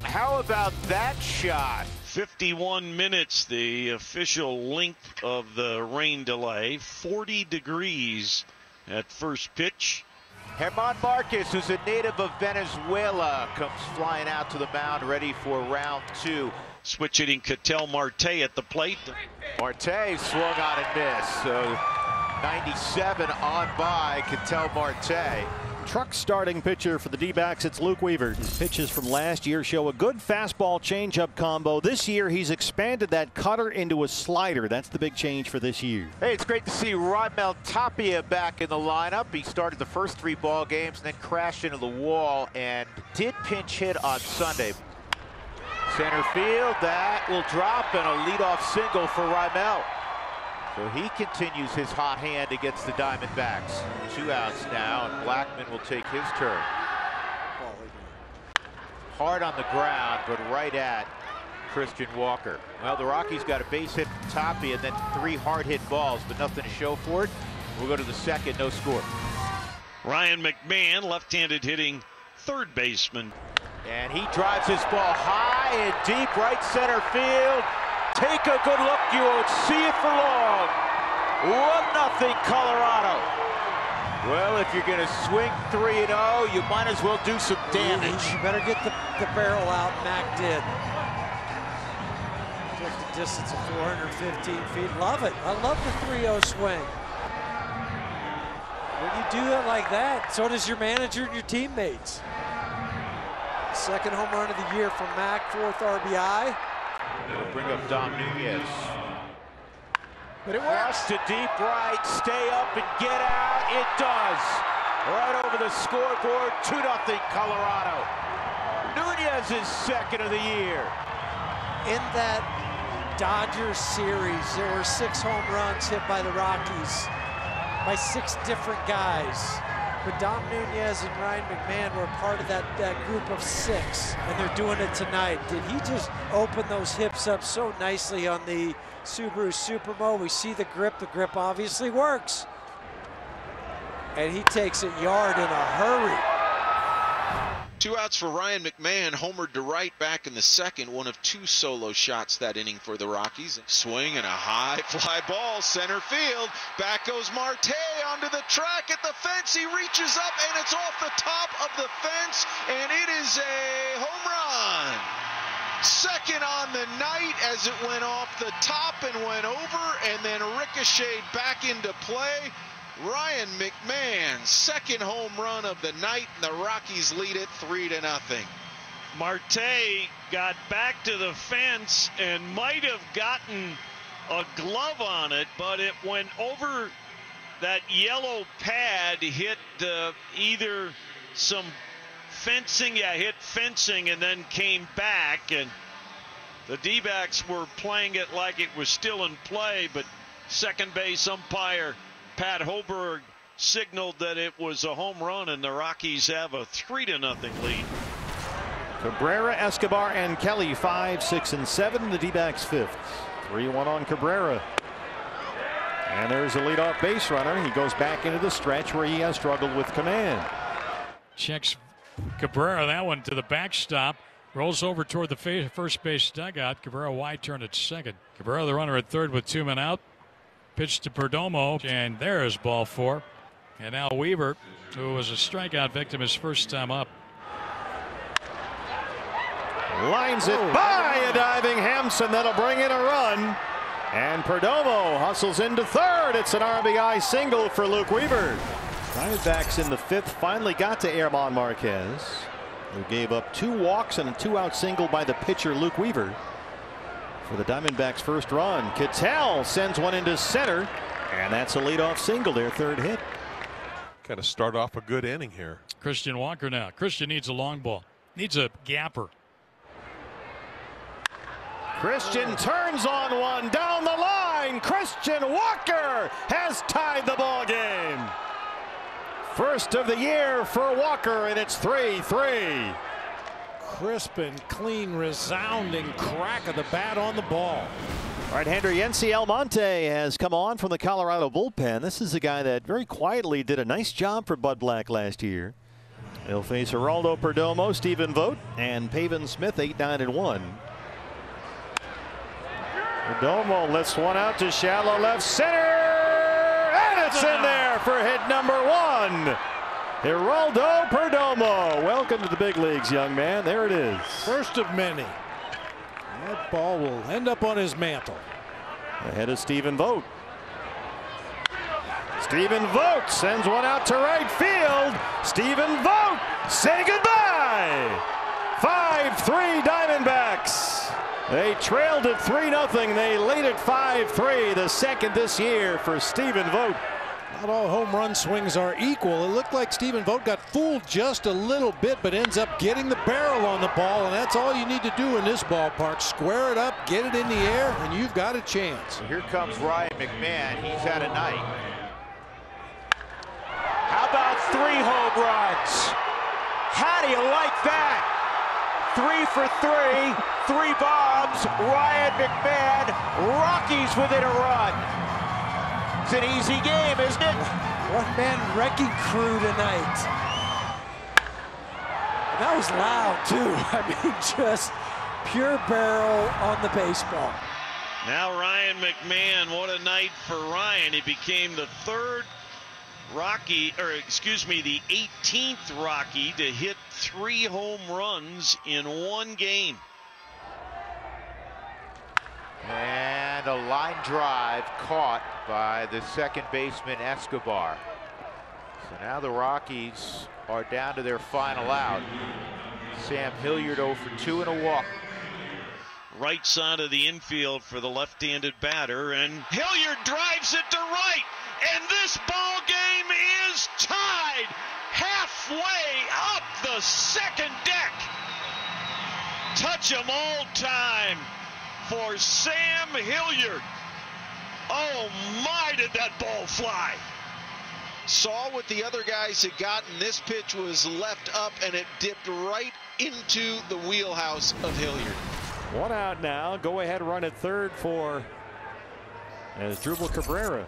How about that shot? 51 minutes, the official length of the rain delay. 40 degrees at first pitch. German Marquez, who's a native of Venezuela, comes flying out to the mound, ready for round 2. Switch hitting Ketel Marte at the plate. Marte swung on and missed. So 97 on by Ketel Marte. Truck starting pitcher for the D-backs, it's Luke Weaver. His pitches from last year show a good fastball changeup combo. This year he's expanded that cutter into a slider. That's the big change for this year. Hey, it's great to see Raimel Tapia back in the lineup. He started the first 3 ball games and then crashed into the wall and did pinch hit on Sunday. Center field, that will drop, and a leadoff single for Raimel. So he continues his hot hand against the Diamondbacks. 2 outs now, and Blackman will take his turn. Hard on the ground, but right at Christian Walker. Well, the Rockies got a base hit from Tapia and then 3 hard hit balls, but nothing to show for it. We'll go to the second, no score. Ryan McMahon, left-handed hitting third baseman. And he drives his ball high and deep right center field. Take a good look, you won't see it for long. 1-0 Colorado. Well, if you're going to swing 3-0, you might as well do some damage. You better get the barrel out. Mac did. Took the distance of 415 feet. Love it. I love the 3-0 swing. When you do it like that, so does your manager and your teammates. Second home run of the year from Mac, 4th RBI. We'll bring up Dom Nunez. But it works. To deep right, stay up and get out. It does. Right over the scoreboard, 2-0 Colorado. Nunez is second of the year. In that Dodgers series, there were 6 home runs hit by the Rockies by 6 different guys. But Dom Nunez and Ryan McMahon were part of that group of 6, and they're doing it tonight. Did he just open those hips up so nicely on the Subaru Supermo? We see the grip obviously works. And he takes it yard in a hurry. 2 outs for Ryan McMahon, homered to right back in the second. One of 2 solo shots that inning for the Rockies. Swing and a high fly ball, center field. Back goes Marte onto the track at the fence. He reaches up and it's off the top of the fence, and it is a home run. Second on the night as it went off the top and went over and then ricocheted back into play. Ryan McMahon, second home run of the night, and the Rockies lead it 3-0. Marte got back to the fence and might have gotten a glove on it, but it went over that yellow pad, hit either some fencing, hit fencing, and then came back. And the D-backs were playing it like it was still in play, but second base umpire Pat Hoberg signaled that it was a home run, and the Rockies have a 3-0 lead. Cabrera, Escobar, and Kelly 5, 6, and 7. The D-backs 5th. 3-1 on Cabrera. And there's a leadoff base runner. He goes back into the stretch where he has struggled with command. Checks Cabrera, that one to the backstop. Rolls over toward the first base dugout. Cabrera wide turn at second. Cabrera, the runner at third with 2 men out. Pitch to Perdomo, and there's ball 4. And now Weaver, who was a strikeout victim his first time up. Lines it by a diving Hampson. That'll bring in a run. And Perdomo hustles into third. It's an RBI single for Luke Weaver. Diamondbacks in the 5th finally got to German Marquez, who gave up 2 walks and a 2-out single by the pitcher Luke Weaver. For the Diamondbacks' first run, Ketel sends one into center, and that's a leadoff single, their 3rd hit. Got to start off a good inning here. Christian Walker now. Christian needs a long ball. Needs a gapper. Christian turns on one down the line. Christian Walker has tied the ball game. First of the year for Walker, and it's 3-3. Crisp and clean, resounding crack of the bat on the ball. Right-hander Yency Almonte has come on from the Colorado bullpen. This is a guy that very quietly did a nice job for Bud Black last year. They'll face Geraldo Perdomo, Stephen Vogt, and Pavin Smith, 8-9-1. Perdomo lifts one out to shallow left center, and it's in there for hit number 1. Geraldo Perdomo. Welcome to the big leagues, young man. There it is. First of many. That ball will end up on his mantle. Ahead of Stephen Vogt. Stephen Vogt sends one out to right field. Stephen Vogt, say goodbye. 5-3 Diamondbacks. They trailed at 3-0. They lead at 5-3. The second this year for Stephen Vogt. Not all home run swings are equal. It looked like Stephen Vogt got fooled just a little bit, but ends up getting the barrel on the ball, and that's all you need to do in this ballpark. Square it up, get it in the air, and you've got a chance. Here comes Ryan McMahon. He's had a night. How about 3 home runs? How do you like that? 3 for 3, 3 bombs. Ryan McMahon, Rockies within a run. It's an easy game, isn't it? One-man wrecking crew tonight. That was loud, too. I mean, just pure barrel on the baseball. Now Ryan McMahon, what a night for Ryan. He became the 3rd Rocky, or excuse me, the 18th Rocky to hit 3 home runs in 1 game. And a line drive caught by the second baseman Escobar. So now the Rockies are down to their final out. Sam Hilliard 0 for 2 and a walk. Right side of the infield for the left-handed batter, and Hilliard drives it to right, and this ball game is tied halfway up the second deck. Touch 'em all time for Sam Hilliard. Oh my, did that ball fly. Saw what the other guys had gotten. This pitch was left up and it dipped right into the wheelhouse of Hilliard. 1 out now. Go ahead run at third for Asdrubal Cabrera.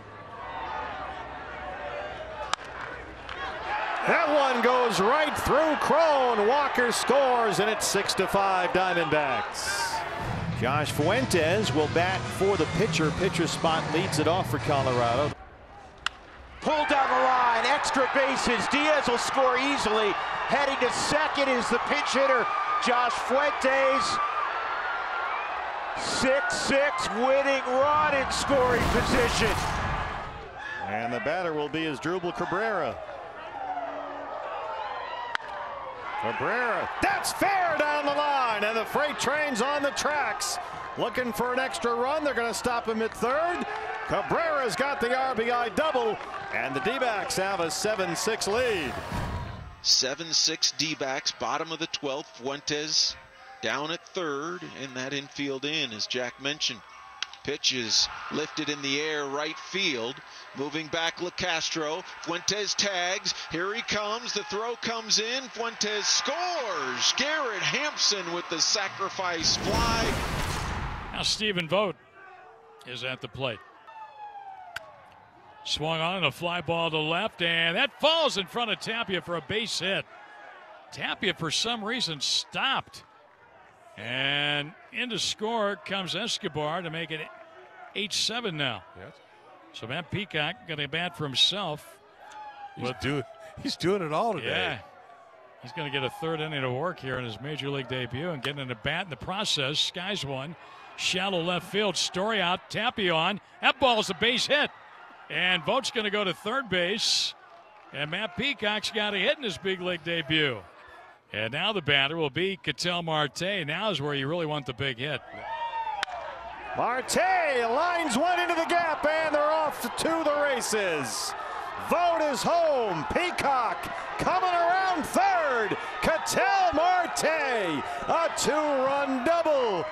That one goes right through Crone. Walker scores, and it's 6-5 Diamondbacks. Josh Fuentes will bat for the pitcher. Pitcher spot leads it off for Colorado. Pulled down the line, extra bases. Diaz will score easily. Heading to second is the pinch hitter, Josh Fuentes. 6-6 winning run in scoring position. And the batter will be Asdrubal Cabrera. Cabrera, that's fair down the line, and the freight train's on the tracks. Looking for an extra run. They're going to stop him at third. Cabrera's got the RBI double, and the D-backs have a 7-6 lead. 7-6 D-backs, bottom of the 12th. Fuentes down at third, and that infield in, as Jack mentioned. Pitch is lifted in the air, right field. Moving back, LeCastro. Fuentes tags. Here he comes. The throw comes in. Fuentes scores. Garrett Hampson with the sacrifice fly. Now Stephen Vogt is at the plate. Swung on a fly ball to left, and that falls in front of Tapia for a base hit. Tapia, for some reason, stopped. And in to score comes Escobar to make it 8-7 now. Yes. So Matt Peacock going to bat for himself. He's doing it all today. Yeah. He's going to get a 3rd inning of work here in his major league debut and getting in the bat in the process. Skies one. Shallow left field. Story out. Tapia on. That ball's a base hit. And Vogt's going to go to third base. And Matt Peacock's got a hit in his big league debut. And now the batter will be Ketel Marte. Now is where you really want the big hit. Marte lines one into the gap, and they're off to the races. Vogt is home. Peacock coming around third. Ketel Marte, a 2-run double.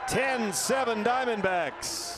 10-7 Diamondbacks.